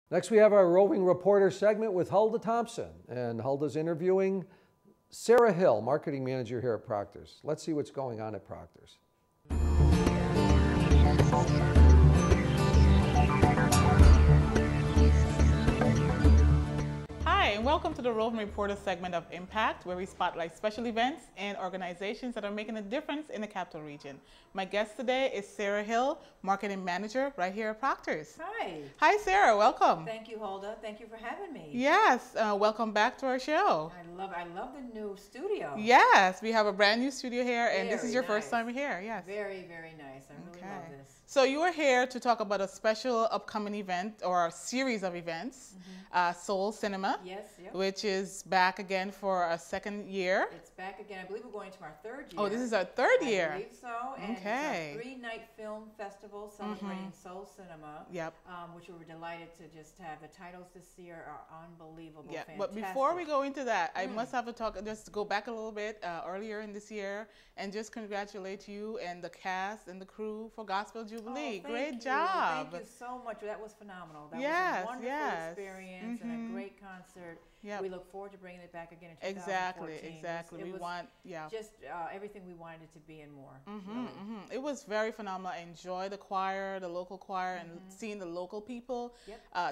Next, we have our roving reporter segment with Hulda Thompson, and Hulda's interviewing Sara Hill, marketing manager here at Proctor's. Let's see what's going on at Proctor's. Hi, and welcome to the Roving Reporter segment of Impact, where we spotlight special events and organizations that are making a difference in the capital region. My guest today is Sara Hill, marketing manager right here at Proctor's. Hi. Hi, Sara. Welcome. Thank you, Hulda. Thank you for having me. Yes, welcome back to our show. I love the new studio. Yes, we have a brand new studio here, and this is your first nice. time here. Yes. Very, very nice. I really love this. So you are here to talk about a special upcoming event or a series of events, Soul Cinema, Yes, yep. which is back again for a second year. It's back again. I believe we're going to our third year. Oh, this is our third year. I believe so. And Okay. it's a 3-night film festival celebrating Soul Cinema. Yep. Which we're delighted to just have. The titles this year are unbelievable. Yeah, Fantastic. but before we go into that, I must have to talk, just go back a little bit earlier in this year and just congratulate you and the cast and the crew for Gospel Jubilee. Great job. Thank you so much. That was phenomenal. That Yes, was a wonderful experience and a great concert. Yep. We look forward to bringing it back again in 2014. Exactly. It was want, just everything we wanted it to be and more. It was very phenomenal. I enjoyed the choir, the local choir, and seeing the local people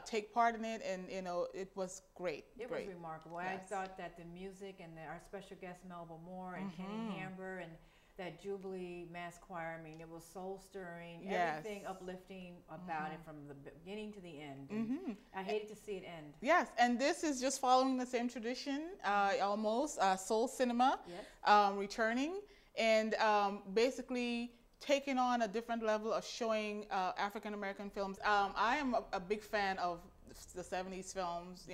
take part in it, and it was great. It was remarkable. Yes. I thought that the music and our special guest Melba Moore and Kenny Hamber and that Jubilee Mass Choir, I mean, it was soul stirring, everything uplifting about it from the beginning to the end. I hated to see it end. Yes, and this is just following the same tradition, almost, Soul Cinema returning, and basically taking on a different level of showing African American films. I am a big fan of the 70s films,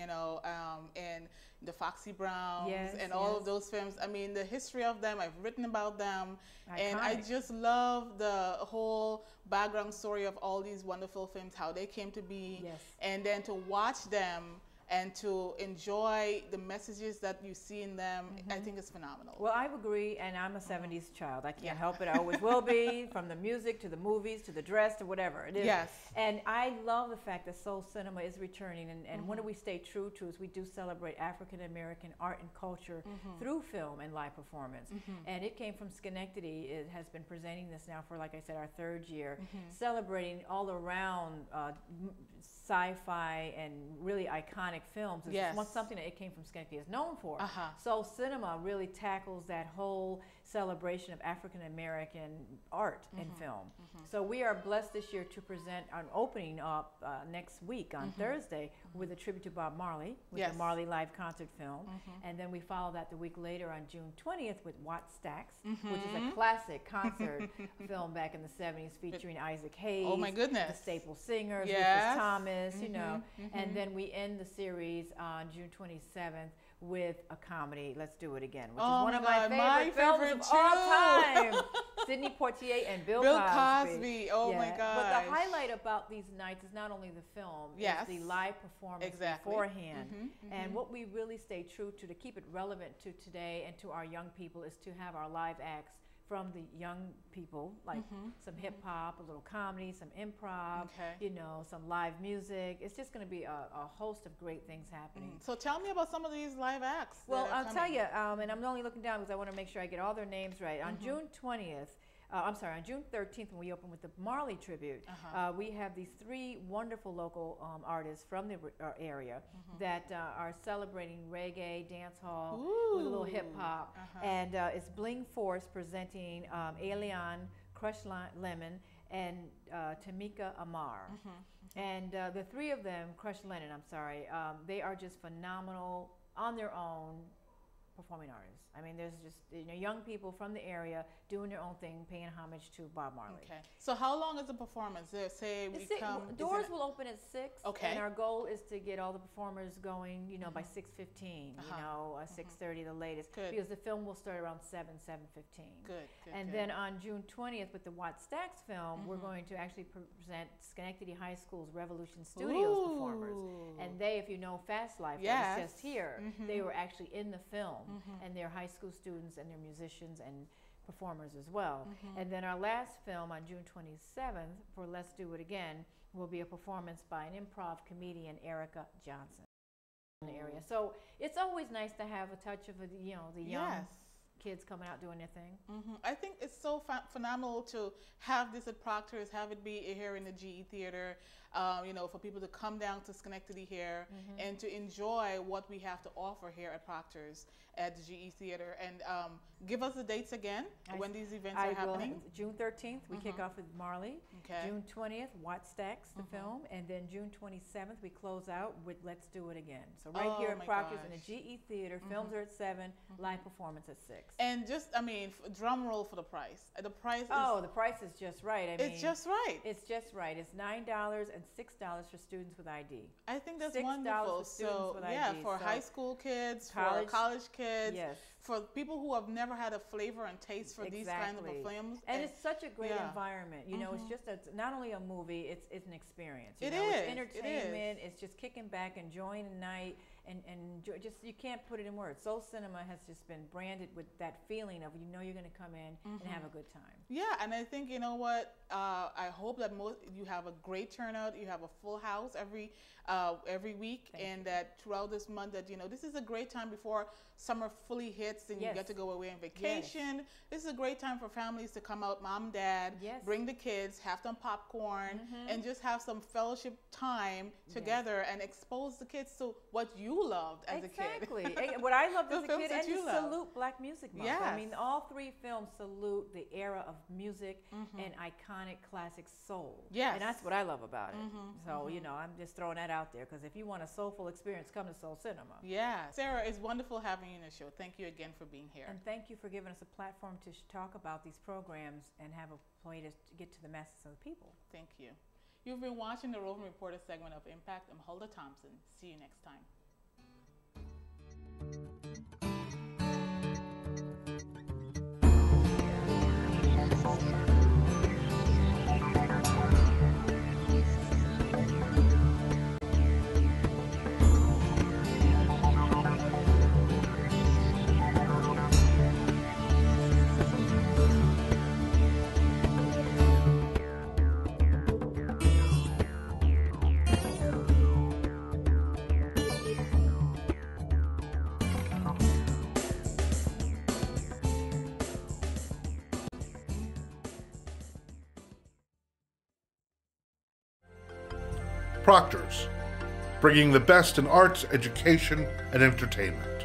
and the Foxy Browns and all of those films. I mean, the history of them, I've written about them. Iconic. And I just love the whole background story of all these wonderful films, how they came to be. Yes. And then to watch them and to enjoy the messages that you see in them, I think it's phenomenal. Well, I agree, and I'm a 70s child. I can't help it. I always will be, from the music to the movies to the dress to whatever it is. Yes. And I love the fact that Soul Cinema is returning, and what do we stay true to is we do celebrate African-American art and culture through film and live performance. And it came from Schenectady. It has been presenting this now for, like I said, our third year, celebrating all around sci-fi and really iconic films. It's something that it came from Schenectady is known for. Soul Cinema really tackles that whole celebration of African American art and film. So we are blessed this year to present an opening up next week on Thursday with a tribute to Bob Marley with the Marley Live concert film, and then we follow that the week later on June 20th with Watt Stacks, which is a classic concert film back in the 70s featuring Isaac Hayes. Oh my goodness! The Staple Singers, Rufus Thomas, and then we end the series on June 27th with a comedy, Let's Do It Again, which is one of my favorite films of all time. Sidney Poitier and Bill Cosby. Oh my God. But the highlight about these nights is not only the film, it's the live performance beforehand. And what we really stay true to keep it relevant to today and to our young people is to have our live acts from the young people, like some hip hop, a little comedy, some improv, some live music. It's just going to be a host of great things happening. So tell me about some of these live acts. Well, I'll tell you, and I'm only looking down because I want to make sure I get all their names right. On June 20th, on June 13th, when we open with the Marley tribute, we have these 3 wonderful local artists from the area that are celebrating reggae, dance hall, with a little hip hop. And it's Bling Force presenting Alien, Crushed Lemon, and Tamika Amar. And the 3 of them, Crushed Lemon, they are just phenomenal on their own performing artists. I mean, there's just young people from the area doing their own thing, paying homage to Bob Marley. Okay. So how long is the performance? Doors will open at 6. Okay. And our goal is to get all the performers going, by 6:15. 6:30 the latest. Good. Because the film will start around 7:15. Good. And then on June 20th with the Watt Stacks film, we're going to actually present Schenectady High School's Revolution Studios performers. And they, if you know Fast Life, that was just here, they were actually in the film, and they're high school students and they're musicians and performers as well. And then our last film on June 27th for Let's Do It Again will be a performance by an improv comedian, Erica Johnson, in the area. So it's always nice to have a touch of, the young kids coming out doing their thing. I think it's so phenomenal to have this at Proctor's, have it be here in the GE Theater, for people to come down to Schenectady here and to enjoy what we have to offer here at Proctor's at the GE Theater. And give us the dates again when these events are happening. June 13th, we kick off with Marley. Okay. June 20th, Watch Stacks, the film. And then June 27th, we close out with Let's Do It Again. So right here at Proctor's in the GE Theater, films are at 7, live performance at 6. And just, drum roll for the price. The price is... Oh, the price is just right. It's just right. It's just right. It's $9 and $6 for students with ID. I think that's $6 wonderful. for students with ID. For high school kids, for college kids, yes, for people who have never had a flavor and taste for these kinds of films. And it's such a great environment. It's just not only a movie, it's an experience. It's entertainment. It's just kicking back, enjoying the night, and just, you can't put it in words. Soul Cinema has just been branded with that feeling of you're going to come in and have a good time. Yeah, and I think, I hope that you have a great turnout. You have a full house every week, and that throughout this month that this is a great time before summer fully hits and you get to go away on vacation. This is a great time for families to come out, mom, dad, bring the kids, have some popcorn, and just have some fellowship time together and expose the kids to what you loved as a kid. Exactly. What I loved as a kid, and to love. salute Black Music Month. I mean, all 3 films salute the era of music and iconic classic soul. Yes. And that's what I love about it. So, I'm just throwing that out there, because if you want a soulful experience, come to Soul Cinema. Yeah. Sarah, it's wonderful having you in the show. Thank you again for being here. And thank you for giving us a platform to talk about these programs and have a way to get to the masses of the people. Thank you. You've been watching the Roving Reporter segment of Impact. I'm Hulda Thompson. See you next time. Proctor's, bringing the best in arts, education, and entertainment.